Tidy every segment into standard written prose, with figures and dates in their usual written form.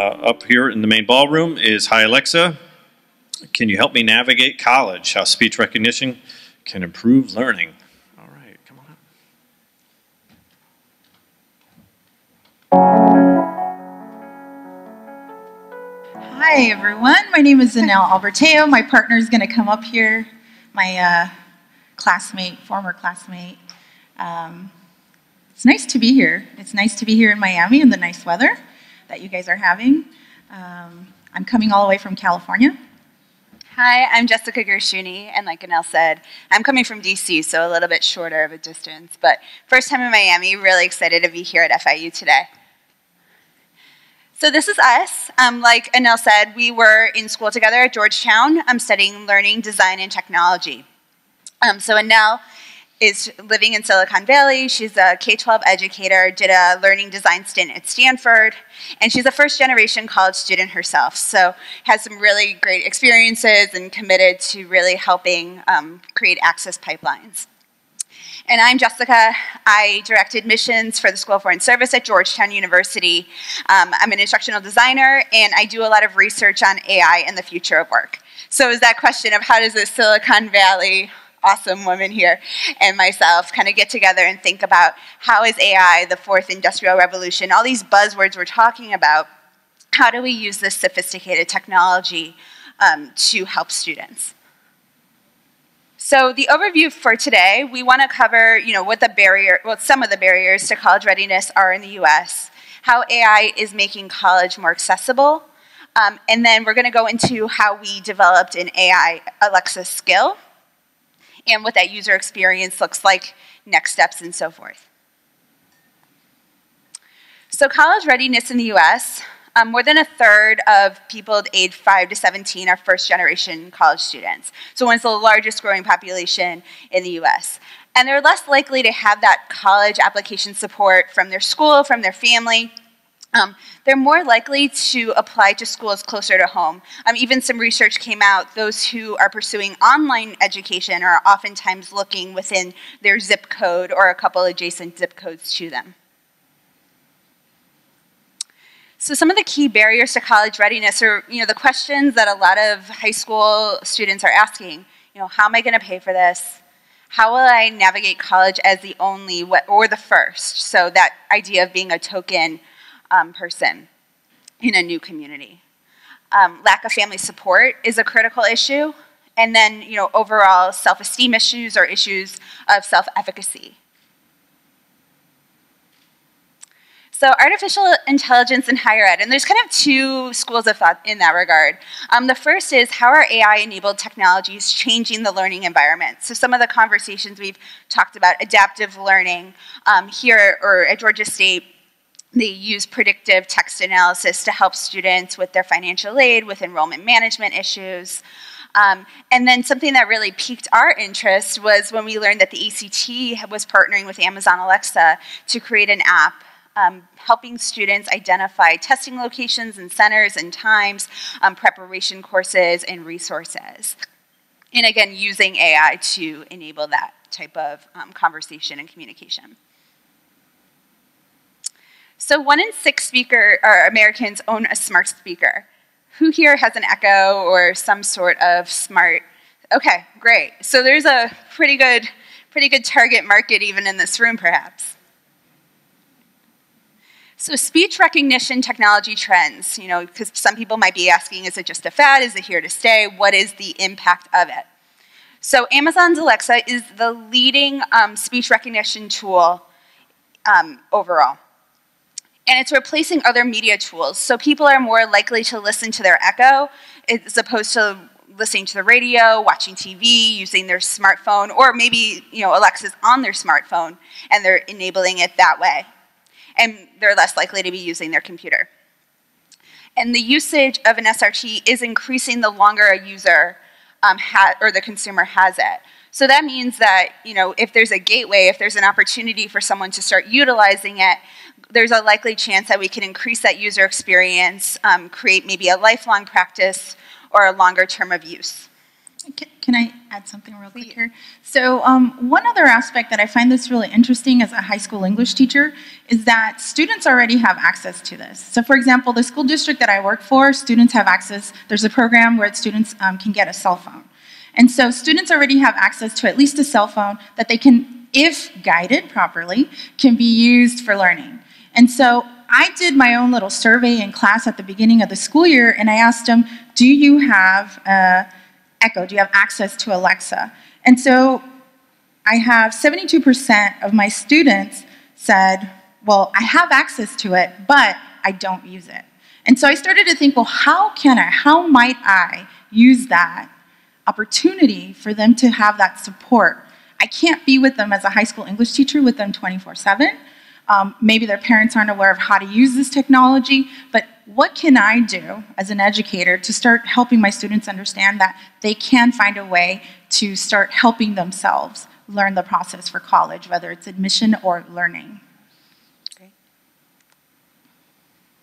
Up here in the main ballroom is Hi Alexa. Can you help me navigate college? How speech recognition can improve learning. All right, come on up. Hi everyone, my name is Anel Albertao. My partner is going to come up here, my former classmate. It's nice to be here. It's nice to be here in Miami in the nice weather that you guys are having. I'm coming all the way from California. Hi, I'm Jessica Gershuny, and like Anel said, I'm coming from DC, so a little bit shorter of a distance, but first time in Miami, really excited to be here at FIU today. So this is us. Like Anel said, we were in school together at Georgetown, studying learning, design, and technology. So Anel is living in Silicon Valley. She's a K-12 educator, did a learning design stint at Stanford, and she's a first-generation college student herself, so has some really great experiences and committed to really helping create access pipelines. And I'm Jessica. I direct admissions for the School of Foreign Service at Georgetown University. I'm an instructional designer, and I do a lot of research on AI and the future of work. So is that question of how does a Silicon Valley awesome woman here and myself kind of get together and think about how is AI, the fourth industrial revolution, all these buzzwords we're talking about, how do we use this sophisticated technology to help students? So the overview for today, we want to cover what some of the barriers to college readiness are in the US, how AI is making college more accessible, and then we're going to go into how we developed an AI Alexa skill, and what that user experience looks like, next steps, and so forth. So college readiness in the US, more than a third of people aged 5 to 17 are first-generation college students. So one of the largest growing population in the US. And they're less likely to have that college application support from their school, from their family. They're more likely to apply to schools closer to home. Even some research came out, those who are pursuing online education are oftentimes looking within their zip code or a couple adjacent zip codes to them. So some of the key barriers to college readiness are the questions that a lot of high school students are asking. How am I going to pay for this? How will I navigate college as the only or the first? So that idea of being a token person in a new community. Lack of family support is a critical issue, and then overall self-esteem issues or issues of self-efficacy. So artificial intelligence in higher ed, and there's kind of two schools of thought in that regard. The first is how are AI-enabled technologies changing the learning environment? So some of the conversations we've talked about, adaptive learning here or at Georgia State, they use predictive text analysis to help students with their financial aid, with enrollment management issues. And then something that really piqued our interest was when we learned that the ACT was partnering with Amazon Alexa to create an app helping students identify testing locations and centers and times, preparation courses and resources. And again, using AI to enable that type of conversation and communication. So 1 in 6 Americans own a smart speaker. Who here has an Echo or some sort of smart? Okay, great. So there's a pretty good target market even in this room, perhaps. So speech recognition technology trends, because some people might be asking, is it just a fad? Is it here to stay? What is the impact of it? So Amazon's Alexa is the leading speech recognition tool overall. And it's replacing other media tools. So people are more likely to listen to their Echo as opposed to listening to the radio, watching TV, using their smartphone, or maybe Alexa's on their smartphone and they're enabling it that way. And they're less likely to be using their computer. And the usage of an SRT is increasing the longer a user or the consumer has it. So that means that if there's a gateway, if there's an opportunity for someone to start utilizing it, there's a likely chance that we can increase that user experience, create maybe a lifelong practice or a longer term of use. Can I add something real quick here? So one other aspect that I find that's really interesting as a high school English teacher is that students already have access to this. So for example, the school district that I work for, students have access. There's a program where students can get a cell phone. And so students already have access to at least a cell phone that they can, if guided properly, can be used for learning. And so I did my own little survey in class at the beginning of the school year, and I asked them, do you have Echo? Do you have access to Alexa? And so I have 72% of my students said, well, I have access to it, but I don't use it. And so I started to think, well, how might I use that opportunity for them to have that support? I can't be with them as a high school English teacher with them 24/7. Maybe their parents aren't aware of how to use this technology, but what can I do as an educator to start helping my students understand that they can find a way to start helping themselves learn the process for college, whether it's admission or learning? Great.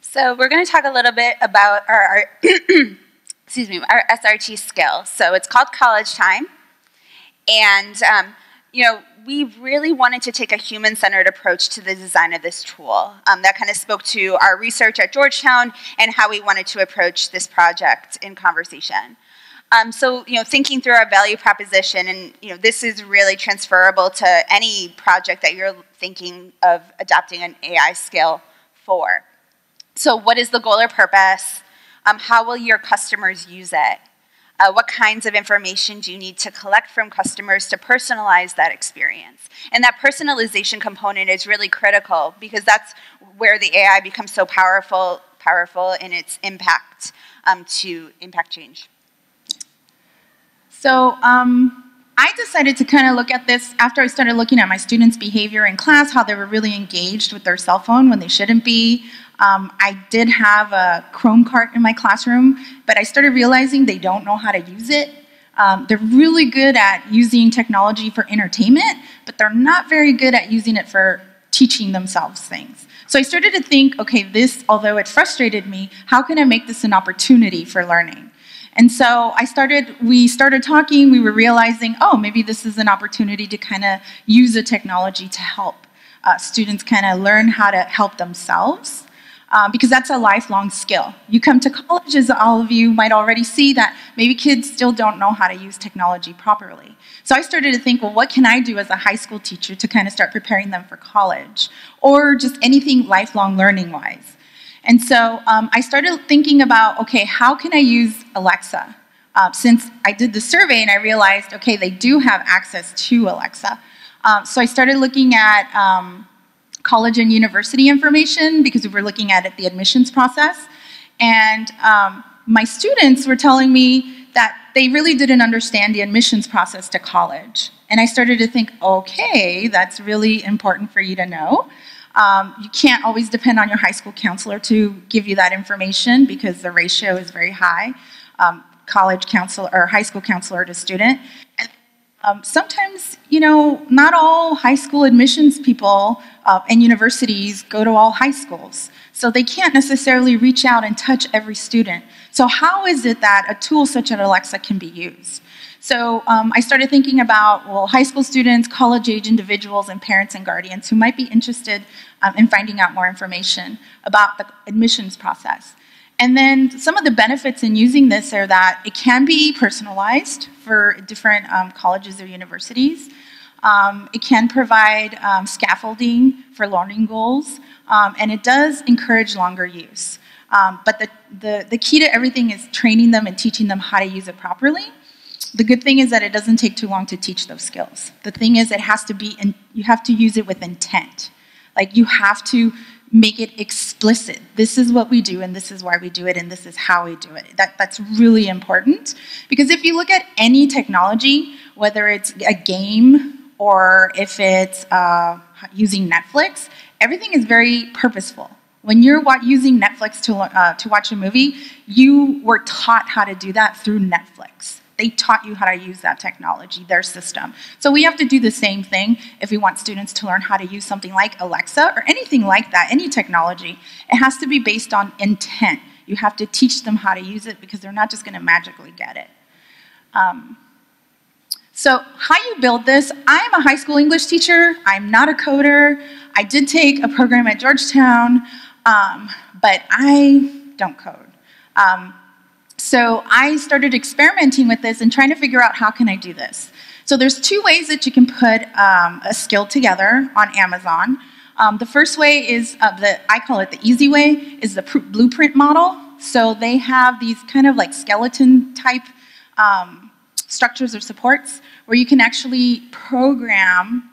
So we're going to talk a little bit about our excuse me, our SRT skills. So it's called College Time, and we really wanted to take a human-centered approach to the design of this tool. That kind of spoke to our research at Georgetown and how we wanted to approach this project in conversation. So, thinking through our value proposition, and, this is really transferable to any project that you're thinking of adopting an AI skill for. So what is the goal or purpose? How will your customers use it? What kinds of information do you need to collect from customers to personalize that experience? And that personalization component is really critical because that's where the AI becomes so powerful in its impact to impact change. So I decided to kind of look at this after I started looking at my students' behavior in class, how they were really engaged with their cell phone when they shouldn't be. I did have a Chrome cart in my classroom, but I started realizing they don't know how to use it. They're really good at using technology for entertainment, but they're not very good at using it for teaching themselves things. So I started to think, okay, this, although it frustrated me, how can I make this an opportunity for learning? And so we started talking, we were realizing, oh, maybe this is an opportunity to kind of use a technology to help students kind of learn how to help themselves. Because that's a lifelong skill. You come to college, as all of you might already see, that maybe kids still don't know how to use technology properly. So I started to think, well, what can I do as a high school teacher to kind of start preparing them for college, or just anything lifelong learning-wise? And so I started thinking about, okay, how can I use Alexa? Since I did the survey and I realized, okay, they do have access to Alexa. So I started looking at college and university information because we were looking at the admissions process. And my students were telling me that they really didn't understand the admissions process to college. And I started to think, okay, that's really important for you to know. You can't always depend on your high school counselor to give you that information because the ratio is very high, college counselor or high school counselor to student. Sometimes, not all high school admissions people and universities go to all high schools. So they can't necessarily reach out and touch every student. So how is it that a tool such as Alexa can be used? So I started thinking about, well, high school students, college-age individuals, and parents and guardians who might be interested in finding out more information about the admissions process. And then some of the benefits in using this are that it can be personalized for different colleges or universities. It can provide scaffolding for learning goals, and it does encourage longer use. But the key to everything is training them and teaching them how to use it properly. The good thing is that it doesn't take too long to teach those skills. The thing is, you have to use it with intent. Like, you have to make it explicit. This is what we do, and this is why we do it, and this is how we do it. That's really important. Because if you look at any technology, whether it's a game or if it's using Netflix, everything is very purposeful. When you're using Netflix to watch a movie, you were taught how to do that through Netflix. They taught you how to use that technology, their system. So we have to do the same thing if we want students to learn how to use something like Alexa or anything like that, any technology. It has to be based on intent. You have to teach them how to use it because they're not just going to magically get it. So how you build this, I'm a high school English teacher. I'm not a coder. I did take a program at Georgetown, but I don't code. So I started experimenting with this and trying to figure out how can I do this. So there's two ways that you can put a skill together on Amazon. The first way is, I call it the easy way, is the blueprint model. So they have these kind of like skeleton type structures or supports where you can actually program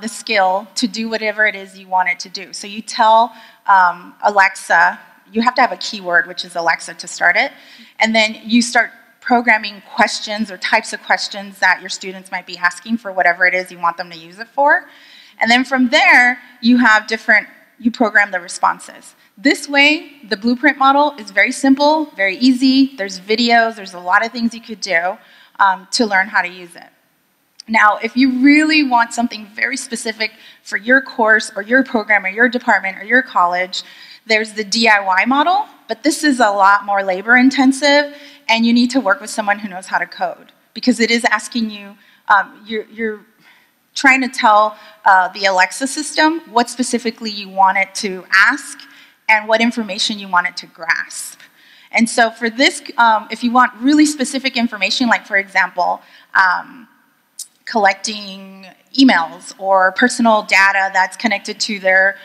the skill to do whatever it is you want it to do. So you tell Alexa, you have to have a keyword, which is Alexa, to start it, and then you start programming questions or types of questions that your students might be asking for whatever it is you want them to use it for. And then from there, you program the responses. This way, the blueprint model is very simple, very easy. There's videos, there's a lot of things you could do to learn how to use it. Now, if you really want something very specific for your course or your program or your department or your college, there's the DIY model, but this is a lot more labor intensive, and you need to work with someone who knows how to code, because it is asking you, you're trying to tell the Alexa system what specifically you want it to ask and what information you want it to grasp. And so for this, if you want really specific information, like for example, collecting emails or personal data that's connected to their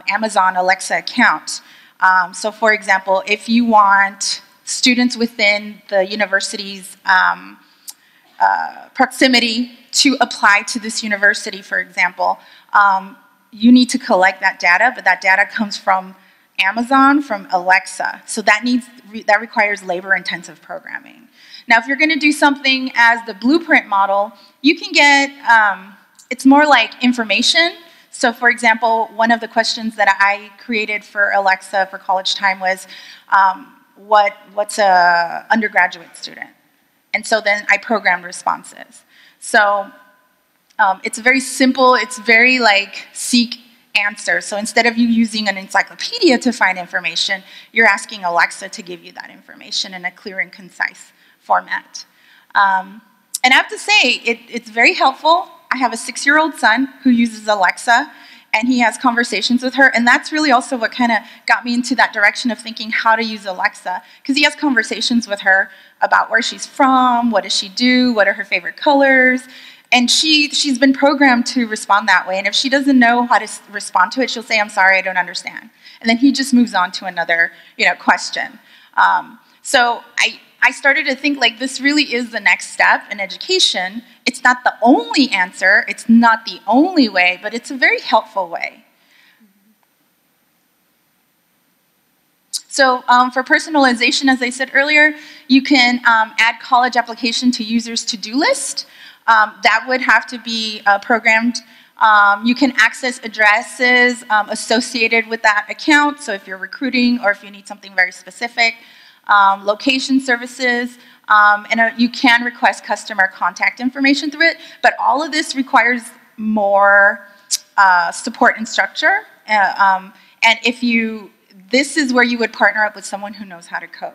Amazon Alexa account. So for example, if you want students within the university's proximity to apply to this university, for example, you need to collect that data, but that data comes from Amazon, from Alexa. So that requires labor-intensive programming. Now, if you're going to do something as the blueprint model, you can get, it's more like information. So for example, one of the questions that I created for Alexa for college time was, what's a undergraduate student? And so then I programmed responses. So it's very simple, it's very like seek answer. So instead of you using an encyclopedia to find information, you're asking Alexa to give you that information in a clear and concise format. And I have to say, it's very helpful. I have a 6-year-old son who uses Alexa, and he has conversations with her, and that's really also what kind of got me into that direction of thinking how to use Alexa, because he has conversations with her about where she's from, what does she do, what are her favorite colors, and she's been programmed to respond that way, and if she doesn't know how to respond to it, she'll say, I'm sorry, I don't understand. And then he just moves on to another question. So I started to think like this really is the next step in education. It's not the only answer, it's not the only way, but it's a very helpful way. So for personalization, as I said earlier, you can add college application to users' to-do list. That would have to be programmed. You can access addresses associated with that account, so if you're recruiting or if you need something very specific. Location services, and you can request customer contact information through it, but all of this requires more support and structure, and this is where you would partner up with someone who knows how to code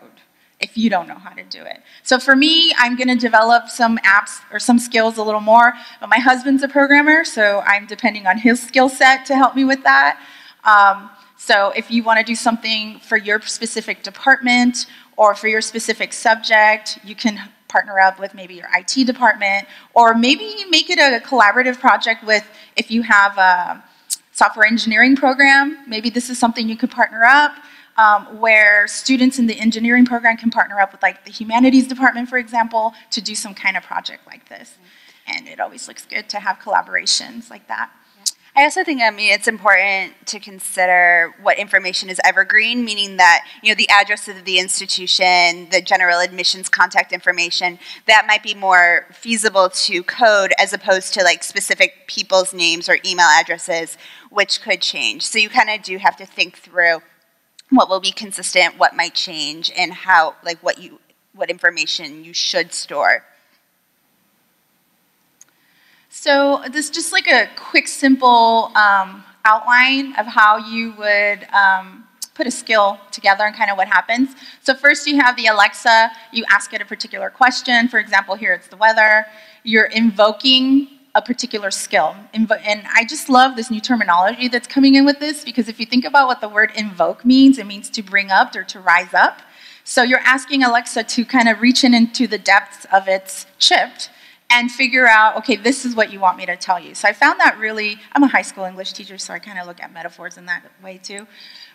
if you don't know how to do it. So for me, I'm going to develop some apps or some skills a little more, but my husband's a programmer, so I'm depending on his skill set to help me with that. So if you want to do something for your specific department or for your specific subject, you can partner up with maybe your IT department, or maybe make it a collaborative project with, if you have a software engineering program, maybe this is something you could partner up, where students in the engineering program can partner up with like the humanities department, for example, to do some kind of project like this. And it always looks good to have collaborations like that. I also think, it's important to consider what information is evergreen, meaning that, the address of the institution, the general admissions contact information, that might be more feasible to code as opposed to like specific people's names or email addresses, which could change. So you kind of do have to think through what will be consistent, what might change, and how, like what information you should store. So this is just like a quick, simple outline of how you would put a skill together and kind of what happens. So first you have the Alexa, you ask it a particular question. For example, here it's the weather. you're invoking a particular skill. And I just love this new terminology that's coming in with this, because if you think about what the word invoke means, it means to bring up or to rise up. So you're asking Alexa to kind of reach into the depths of its chip and figure out, okay, this is what you want me to tell you. So I found that really, I'm a high school English teacher, so I kind of look at metaphors in that way too.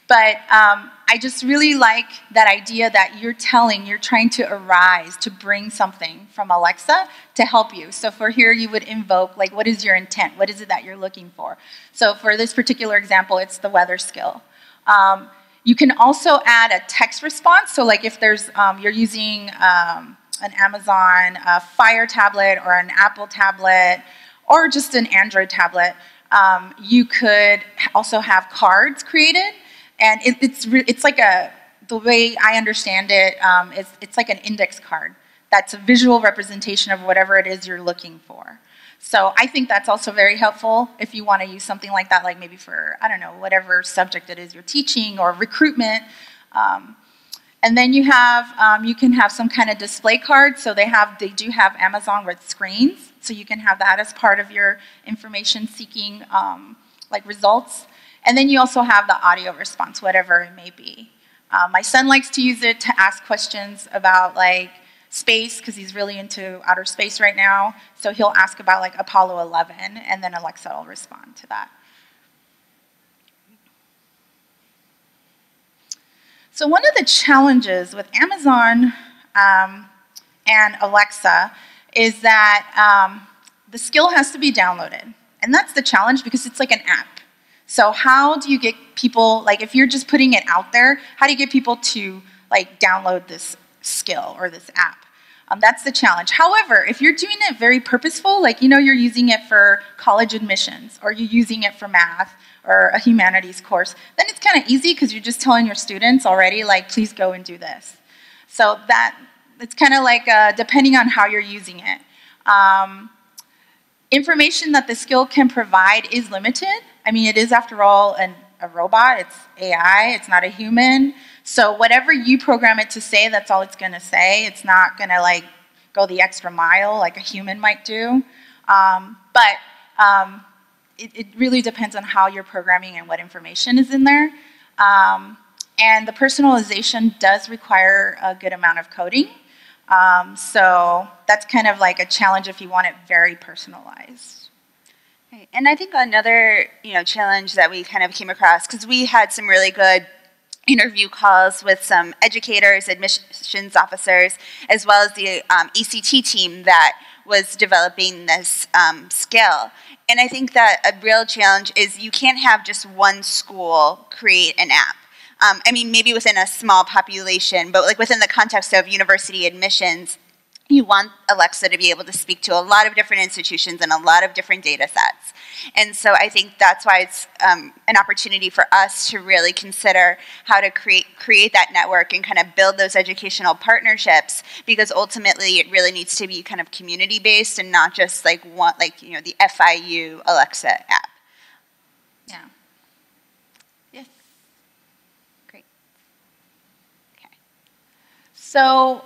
But I just really like that idea that you're trying to arise, to bring something from Alexa to help you. So for here, you would invoke, like, what is your intent? What is it that you're looking for? So for this particular example, it's the weather skill. You can also add a text response. So like if there's, you're using an Amazon Fire tablet or an Apple tablet or just an Android tablet, you could also have cards created. And it's like the way I understand it, it's like an index card. That's a visual representation of whatever it is you're looking for. So I think that's also very helpful if you want to use something like that, like maybe for, I don't know, whatever subject it is you're teaching or recruitment. And then you can have some kind of display card. So they do have Amazon with screens. So you can have that as part of your information seeking like results. And then you also have the audio response, whatever it may be. My son likes to use it to ask questions about like space, because he's really into outer space right now. So he'll ask about like Apollo 11, and then Alexa will respond to that. So one of the challenges with Amazon and Alexa is that the skill has to be downloaded. And that's the challenge, because it's like an app. So how do you get people, like if you're just putting it out there, how do you get people to like download this skill or this app? That's the challenge. However, if you're doing it very purposeful, like you're using it for college admissions, or you're using it for math or a humanities course, then it's kind of easy, because you're just telling your students already, like, please go and do this. So it's kind of like depending on how you're using it. Information that the skill can provide is limited. I mean, it is, after all, a robot. It's AI. It's not a human. So whatever you program it to say, that's all it's going to say. It's not going to, like, go the extra mile like a human might do. It really depends on how you're programming and what information is in there. And the personalization does require a good amount of coding. So that's kind of like a challenge if you want it very personalized. Right. And I think another challenge that we kind of came across, because we had some really good interview calls with some educators, admissions officers, as well as the ECT team that was developing this skill. And I think that a real challenge is you can't have just one school create an app. I mean, maybe within a small population, but like within the context of university admissions, you want Alexa to be able to speak to a lot of different institutions and a lot of different data sets. And so I think that's why it's an opportunity for us to really consider how to create that network and kind of build those educational partnerships, because ultimately it really needs to be kind of community-based and not just like the FIU Alexa app. Yeah. Yes. Great. Okay. So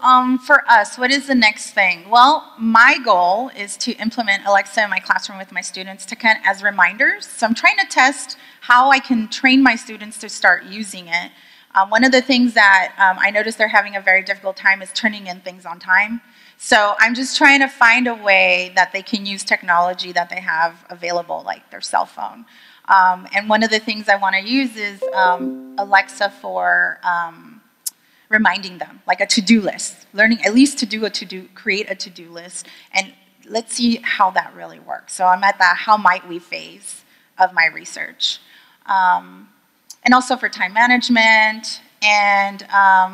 for us, what is the next thing? Well, my goal is to implement Alexa in my classroom with my students as reminders. So I'm trying to test how I can train my students to start using it. One of the things that I notice they're having a very difficult time is turning in things on time. So I'm just trying to find a way that they can use technology that they have available, like their cell phone. And one of the things I want to use is Alexa for reminding them, like a to-do list, learning at least create a to-do list, and let's see how that really works. So I'm at the how might we phase of my research. And also for time management, and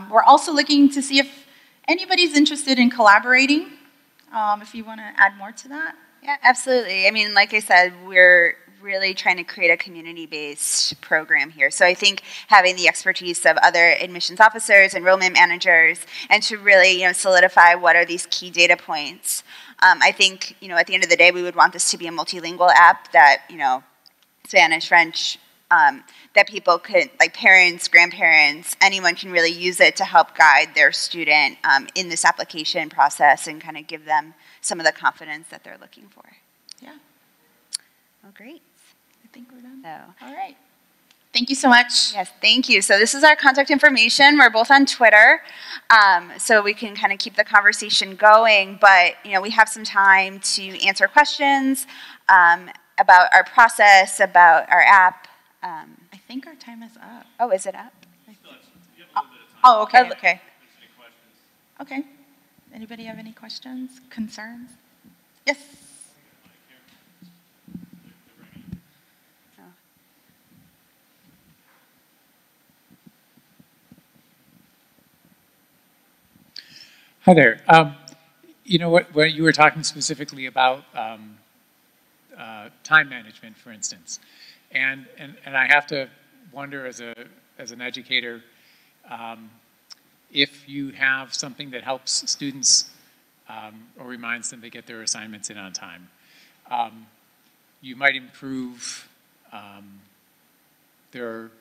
we're also looking to see if anybody's interested in collaborating, if you want to add more to that. Yeah, absolutely. I mean, like I said, we're really trying to create a community-based program here. So I think having the expertise of other admissions officers, enrollment managers, and to really solidify what are these key data points. I think at the end of the day, we would want this to be a multilingual app that Spanish, French, that people could, like parents, grandparents, anyone can really use it to help guide their student in this application process and kind of give them some of the confidence that they're looking for. Yeah. Oh, great. I think we're done. So, all right. Thank you so much. Yes, thank you. So this is our contact information. We're both on Twitter, so we can kind of keep the conversation going. But we have some time to answer questions about our process, about our app. I think our time is up. Oh, is it up? Oh, okay, okay. Okay. Anybody have any questions, concerns? Yes. Hi there. When you were talking specifically about time management, for instance, and I have to wonder as an educator, if you have something that helps students or reminds them to get their assignments in on time, you might improve their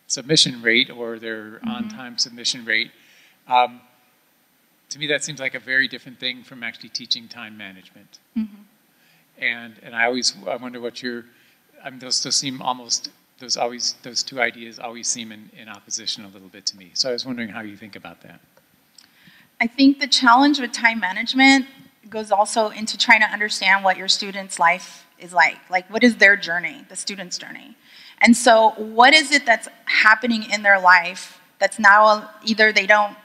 submission rate or their on-time submission rate. To me, that seems like a very different thing from actually teaching time management. And I wonder what those still seem almost, those two ideas always seem in opposition a little bit to me. So I was wondering how you think about that. I think the challenge with time management goes also into trying to understand what your student's life is like. Like, what is their journey, the student's journey? And so what is it that's happening in their life that's now either they don't,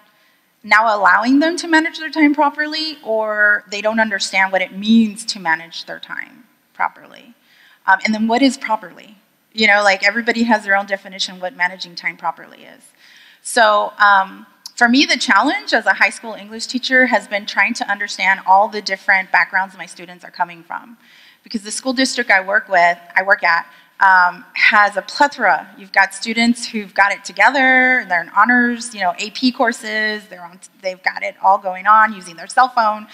now allowing them to manage their time properly, or they don't understand what it means to manage their time properly. And then what is properly? Like everybody has their own definition of what managing time properly is. So for me, the challenge as a high school English teacher has been trying to understand all the different backgrounds my students are coming from. Because the school district I work at, has a plethora. You've got students who've got it together, they're in honors, AP courses, they've got it all going on, using their cell phone,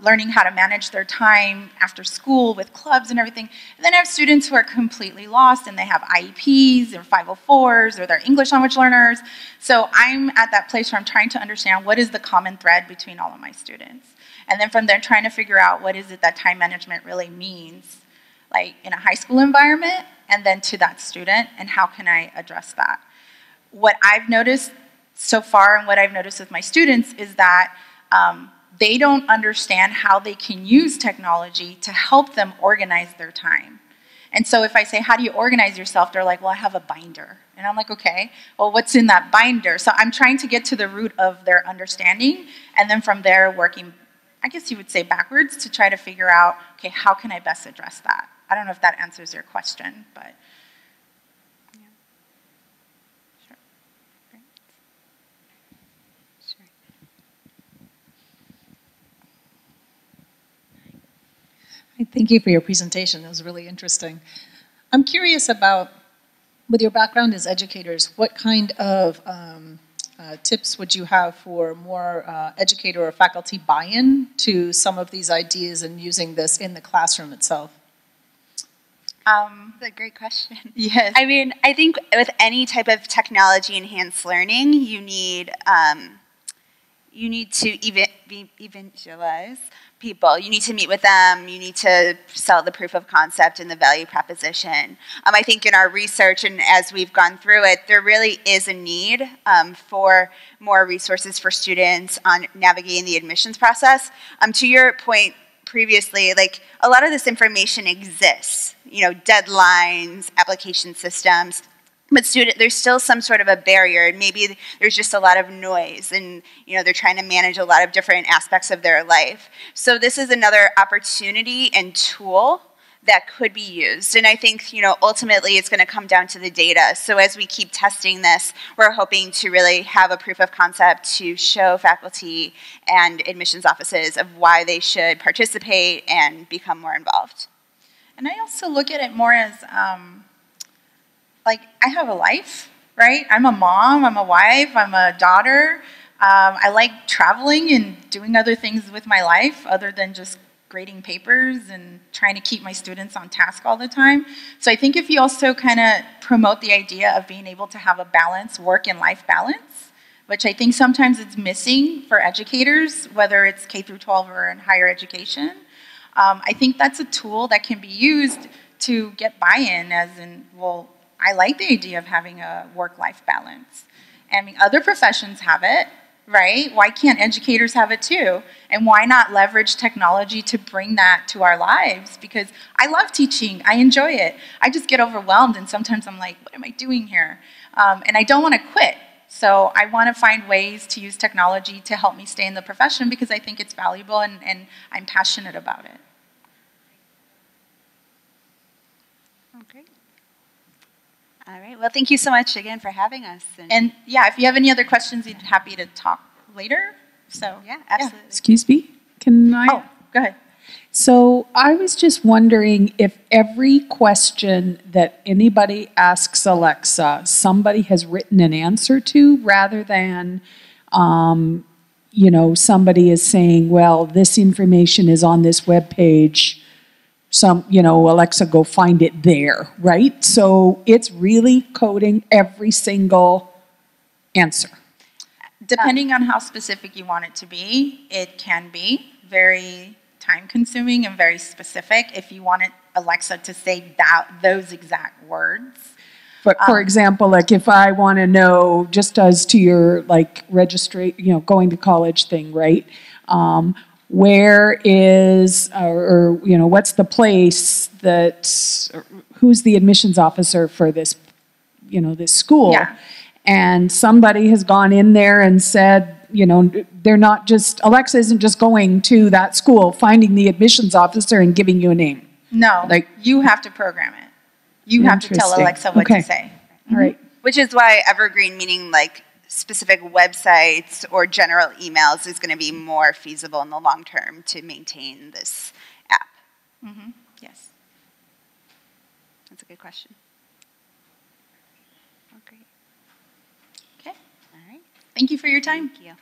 learning how to manage their time after school with clubs and everything. And then I have students who are completely lost and they have IEPs or 504s or they're English language learners. So I'm at that place where I'm trying to understand what is the common thread between all of my students. And then from there, trying to figure out what is it that time management really means, like in a high school environment, and then to that student, and how can I address that? What I've noticed so far and what I've noticed with my students is that they don't understand how they can use technology to help them organize their time. And so if I say, how do you organize yourself? They're like, well, I have a binder. And I'm like, okay, well, what's in that binder? So I'm trying to get to the root of their understanding, and then from there working, I guess you would say backwards, to try to figure out, okay, how can I best address that? I don't know if that answers your question, but yeah. Sure. Great. Sure. Thank you for your presentation. It was really interesting. I'm curious about, with your background as educators, what kind of tips would you have for more educator or faculty buy-in to some of these ideas and using this in the classroom itself? That's a great question. Yes. I mean, I think with any type of technology-enhanced learning, you need to evangelize people. You need to meet with them. You need to sell the proof of concept and the value proposition. I think in our research and as we've gone through it, there really is a need for more resources for students on navigating the admissions process. To your point previously, like a lot of this information exists, deadlines, application systems, but there's still some sort of a barrier, and maybe there's just a lot of noise, and they're trying to manage a lot of different aspects of their life. So this is another opportunity and tool that could be used, and I think ultimately it's going to come down to the data. So as we keep testing this, we're hoping to really have a proof of concept to show faculty and admissions offices of why they should participate and become more involved. And I also look at it more as like, I have a life, right? I'm a mom, I'm a wife, I'm a daughter. I like traveling and doing other things with my life other than just grading papers and trying to keep my students on task all the time. So I think if you also kind of promote the idea of being able to have a balance, work and life balance, which I think sometimes it's missing for educators, whether it's K through 12 or in higher education. I think that's a tool that can be used to get buy-in, as in, well, I like the idea of having a work-life balance. I mean, other professions have it, right? Why can't educators have it too? And why not leverage technology to bring that to our lives? Because I love teaching. I enjoy it. I just get overwhelmed, and sometimes I'm like, what am I doing here? And I don't want to quit. So I want to find ways to use technology to help me stay in the profession because I think it's valuable and I'm passionate about it. Okay. All right. Well, thank you so much again for having us. And yeah, if you have any other questions, I'd be happy to talk later. So yeah, absolutely. Yeah. Excuse me? Can I? Oh, go ahead. So I was just wondering if every question that anybody asks Alexa, somebody has written an answer to, rather than, you know, somebody is saying, well, this information is on this web page. You know, Alexa, go find it there, right? So it's really coding every single answer. Depending on how specific you want it to be, it can be very time-consuming and very specific if you want Alexa to say those exact words. But for example, like if I want to know, just as to your like registry, you know, going to college thing, right? Where is, or you know, what's the place that, who's the admissions officer for this, you know, this school? Yeah. And somebody has gone in there and said, you know, they're not just, Alexa isn't just going to that school, finding the admissions officer and giving you a name. No, Like, you have to program it. You have to tell Interesting. Alexa what Okay. to say. All right. Which is why evergreen, meaning like specific websites or general emails, is going to be more feasible in the long term to maintain this app. Mm-hmm. Yes. That's a good question. Oh, great. Okay. All right. Thank you for your time. Thank you.